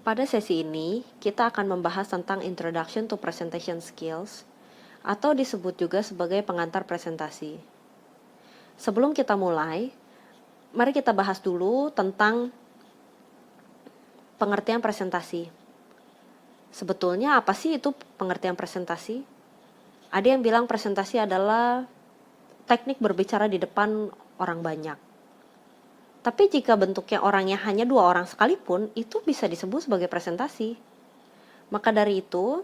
Pada sesi ini, kita akan membahas tentang Introduction to Presentation Skills, atau disebut juga sebagai pengantar presentasi. Sebelum kita mulai, mari kita bahas dulu tentang pengertian presentasi. Sebetulnya apa sih itu pengertian presentasi? Ada yang bilang presentasi adalah teknik berbicara di depan orang banyak. Tapi jika bentuknya orangnya hanya 2 orang sekalipun, itu bisa disebut sebagai presentasi. Maka dari itu,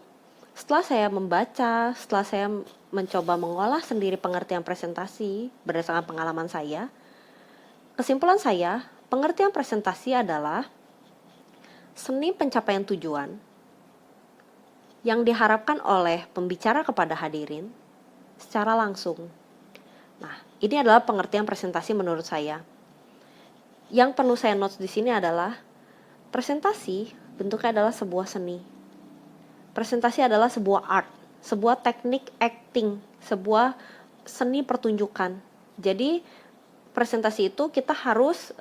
setelah saya membaca, setelah saya mencoba mengolah sendiri pengertian presentasi berdasarkan pengalaman saya, kesimpulan saya, pengertian presentasi adalah seni pencapaian tujuan yang diharapkan oleh pembicara kepada hadirin secara langsung. Nah, ini adalah pengertian presentasi menurut saya. Yang perlu saya notes di sini adalah presentasi bentuknya adalah sebuah seni. Presentasi adalah sebuah art, sebuah teknik acting, sebuah seni pertunjukan. Jadi presentasi itu kita harus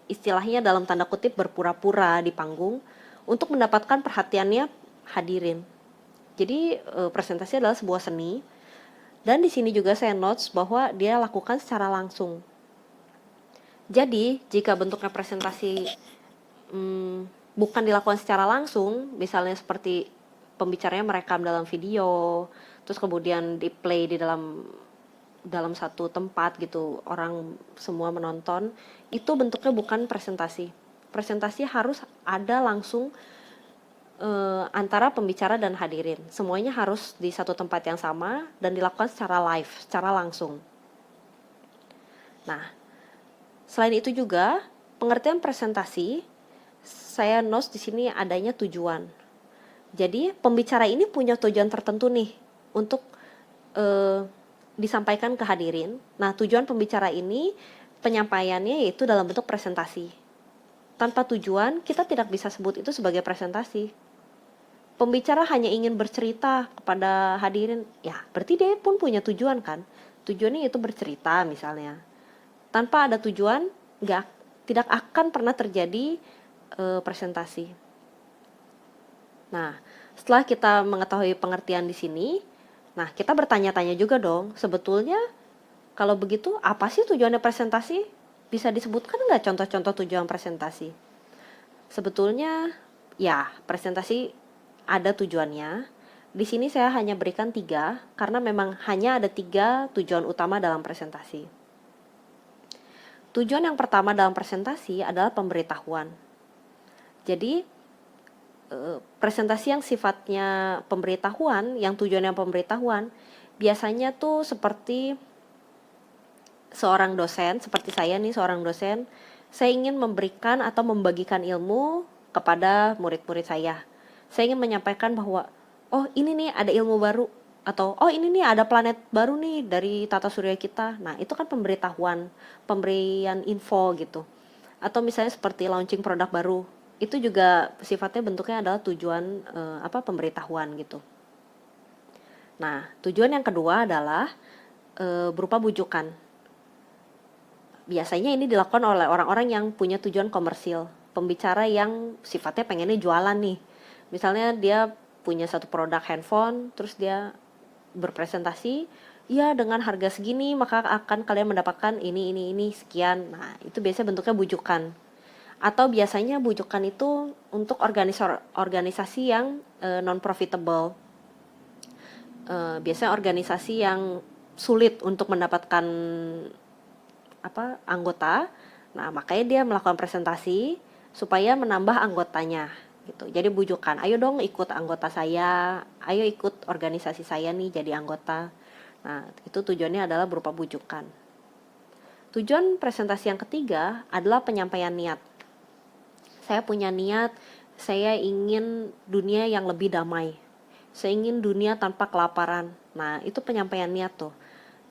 istilahnya dalam tanda kutip berpura-pura di panggung untuk mendapatkan perhatiannya hadirin. Jadi presentasi adalah sebuah seni, dan di sini juga saya notes bahwa dia lakukan secara langsung. Jadi jika bentuknya presentasi bukan dilakukan secara langsung, misalnya seperti pembicaranya merekam dalam video, terus kemudian di play di dalam satu tempat gitu, orang semua menonton, itu bentuknya bukan presentasi. Presentasi harus ada langsung antara pembicara dan hadirin. Semuanya harus di satu tempat yang sama dan dilakukan secara live, secara langsung. Nah, selain itu juga pengertian presentasi, saya notes di sini adanya tujuan. Jadi pembicara ini punya tujuan tertentu nih untuk disampaikan ke hadirin. Nah, tujuan pembicara ini penyampaiannya yaitu dalam bentuk presentasi. Tanpa tujuan, kita tidak bisa sebut itu sebagai presentasi. Pembicara hanya ingin bercerita kepada hadirin, ya berarti dia pun punya tujuan kan? Tujuannya itu bercerita misalnya. Tanpa ada tujuan, tidak akan pernah terjadi presentasi. Nah, setelah kita mengetahui pengertian di sini, nah kita bertanya-tanya juga dong, sebetulnya kalau begitu apa sih tujuannya presentasi? Bisa disebutkan nggak contoh-contoh tujuan presentasi? Sebetulnya ya presentasi ada tujuannya. Di sini saya hanya berikan 3 karena memang hanya ada 3 tujuan utama dalam presentasi. Tujuan yang pertama dalam presentasi adalah pemberitahuan. Jadi presentasi yang sifatnya pemberitahuan, yang tujuannya pemberitahuan, biasanya tuh seperti seorang dosen, seperti saya nih seorang dosen, saya ingin memberikan atau membagikan ilmu kepada murid-murid saya. Saya ingin menyampaikan bahwa, oh ini nih ada ilmu baru, atau oh ini nih ada planet baru nih dari tata surya kita. Nah itu kan pemberitahuan, pemberian info gitu. Atau misalnya seperti launching produk baru, itu juga sifatnya bentuknya adalah tujuan pemberitahuan gitu. Nah tujuan yang kedua adalah berupa bujukan. Biasanya ini dilakukan oleh orang-orang yang punya tujuan komersil, pembicara yang sifatnya pengennya jualan nih. Misalnya dia punya satu produk handphone, terus dia berpresentasi, ya dengan harga segini maka akan kalian mendapatkan ini sekian. Nah itu biasanya bentuknya bujukan. Atau biasanya bujukan itu untuk organisasi yang non-profitable. Biasanya organisasi yang sulit untuk mendapatkan anggota. Nah, makanya dia melakukan presentasi supaya menambah anggotanya gitu. Jadi bujukan, ayo dong ikut anggota saya, ayo ikut organisasi saya nih jadi anggota. Nah, itu tujuannya adalah berupa bujukan. Tujuan presentasi yang ketiga adalah penyampaian niat. Saya punya niat, saya ingin dunia yang lebih damai. Saya ingin dunia tanpa kelaparan. Nah, itu penyampaian niat tuh.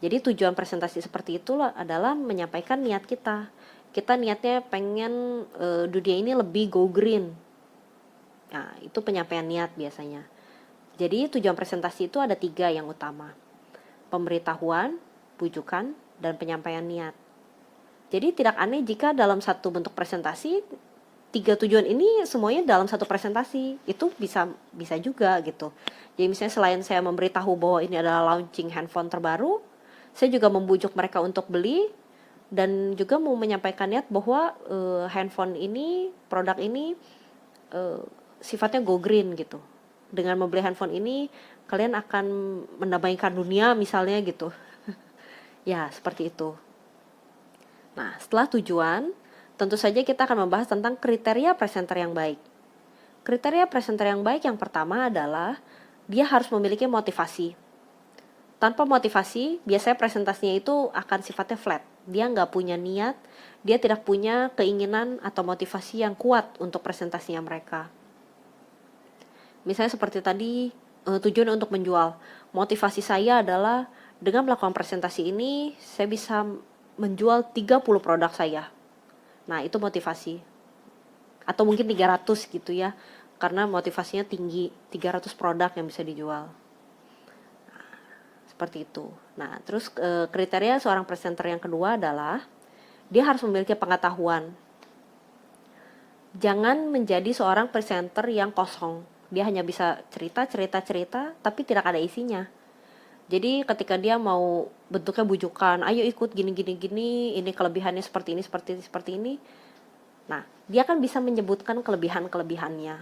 Jadi tujuan presentasi seperti itu adalah menyampaikan niat kita. Kita niatnya pengen dunia ini lebih go green. Nah, itu penyampaian niat biasanya. Jadi tujuan presentasi itu ada 3 yang utama. Pemberitahuan, bujukan, dan penyampaian niat. Jadi tidak aneh jika dalam satu bentuk presentasi tiga tujuan ini semuanya dalam satu presentasi, itu bisa juga gitu. Jadi misalnya selain saya memberitahu bahwa ini adalah launching handphone terbaru, saya juga membujuk mereka untuk beli, dan juga mau menyampaikan niat bahwa handphone ini, produk ini sifatnya go green gitu. Dengan membeli handphone ini kalian akan mendamaikan dunia misalnya gitu. Ya, seperti itu. Nah, setelah tujuan, tentu saja kita akan membahas tentang kriteria presenter yang baik. Kriteria presenter yang baik yang pertama adalah dia harus memiliki motivasi. Tanpa motivasi, biasanya presentasinya itu akan sifatnya flat. Dia nggak punya niat, dia tidak punya keinginan atau motivasi yang kuat untuk presentasinya mereka. Misalnya seperti tadi, tujuan untuk menjual. Motivasi saya adalah dengan melakukan presentasi ini, saya bisa menjual 30 produk saya. Nah, itu motivasi. Atau mungkin 300 gitu ya, karena motivasinya tinggi, 300 produk yang bisa dijual. Nah, seperti itu. Nah, terus kriteria seorang presenter yang kedua adalah dia harus memiliki pengetahuan. Jangan menjadi seorang presenter yang kosong. Dia hanya bisa cerita, tapi tidak ada isinya. Jadi ketika dia mau bentuknya bujukan, ayo ikut gini, ini kelebihannya seperti ini. Nah, dia kan bisa menyebutkan kelebihan-kelebihannya.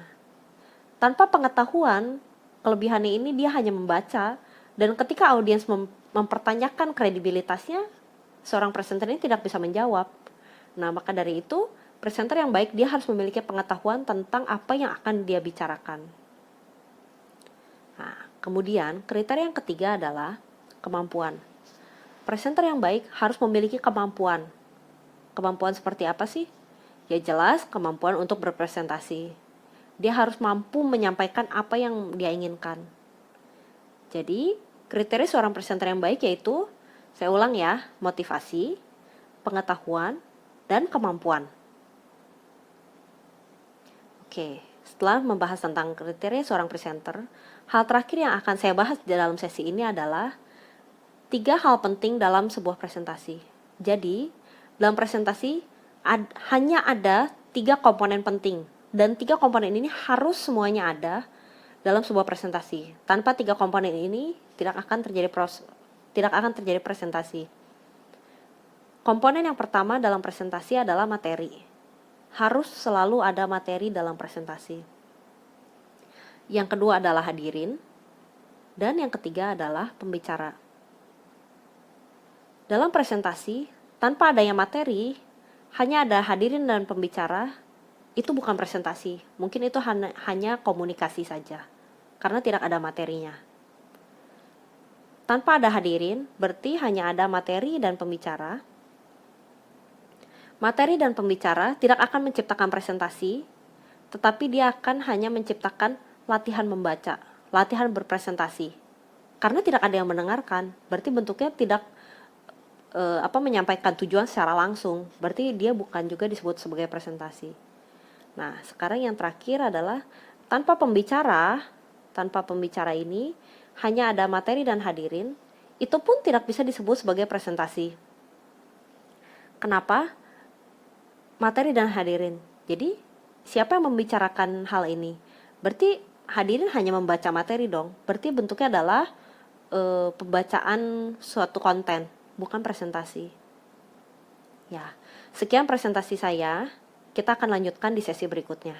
Tanpa pengetahuan, kelebihannya ini dia hanya membaca, dan ketika audiens mempertanyakan kredibilitasnya, seorang presenter ini tidak bisa menjawab. Nah, maka dari itu, presenter yang baik dia harus memiliki pengetahuan tentang apa yang akan dia bicarakan. Nah, kemudian kriteria yang ketiga adalah kemampuan. Presenter yang baik harus memiliki kemampuan. Kemampuan seperti apa sih? Ya jelas kemampuan untuk berpresentasi. Dia harus mampu menyampaikan apa yang dia inginkan. Jadi, kriteria seorang presenter yang baik yaitu, saya ulang ya, motivasi, pengetahuan, dan kemampuan. Oke, setelah membahas tentang kriteria seorang presenter, hal terakhir yang akan saya bahas di dalam sesi ini adalah 3 hal penting dalam sebuah presentasi. Jadi, dalam presentasi hanya ada 3 komponen penting, dan 3 komponen ini harus semuanya ada dalam sebuah presentasi. Tanpa 3 komponen ini tidak akan terjadi presentasi. Komponen yang pertama dalam presentasi adalah materi. Harus selalu ada materi dalam presentasi. Yang kedua adalah hadirin, dan yang ketiga adalah pembicara. Dalam presentasi, tanpa adanya materi, hanya ada hadirin dan pembicara, itu bukan presentasi. Mungkin itu hanya komunikasi saja, karena tidak ada materinya. Tanpa ada hadirin, berarti hanya ada materi dan pembicara. Materi dan pembicara tidak akan menciptakan presentasi, tetapi dia akan hanya menciptakan latihan membaca, latihan berpresentasi. Karena tidak ada yang mendengarkan, berarti bentuknya tidak menyampaikan tujuan secara langsung. Berarti dia bukan juga disebut sebagai presentasi. Nah, sekarang yang terakhir adalah tanpa pembicara ini hanya ada materi dan hadirin, itu pun tidak bisa disebut sebagai presentasi. Kenapa? Materi dan hadirin. Jadi, siapa yang membicarakan hal ini? Berarti hadirin hanya membaca materi dong. Berarti bentuknya adalah pembacaan suatu konten, bukan presentasi. Ya, sekian presentasi saya. Kita akan lanjutkan di sesi berikutnya.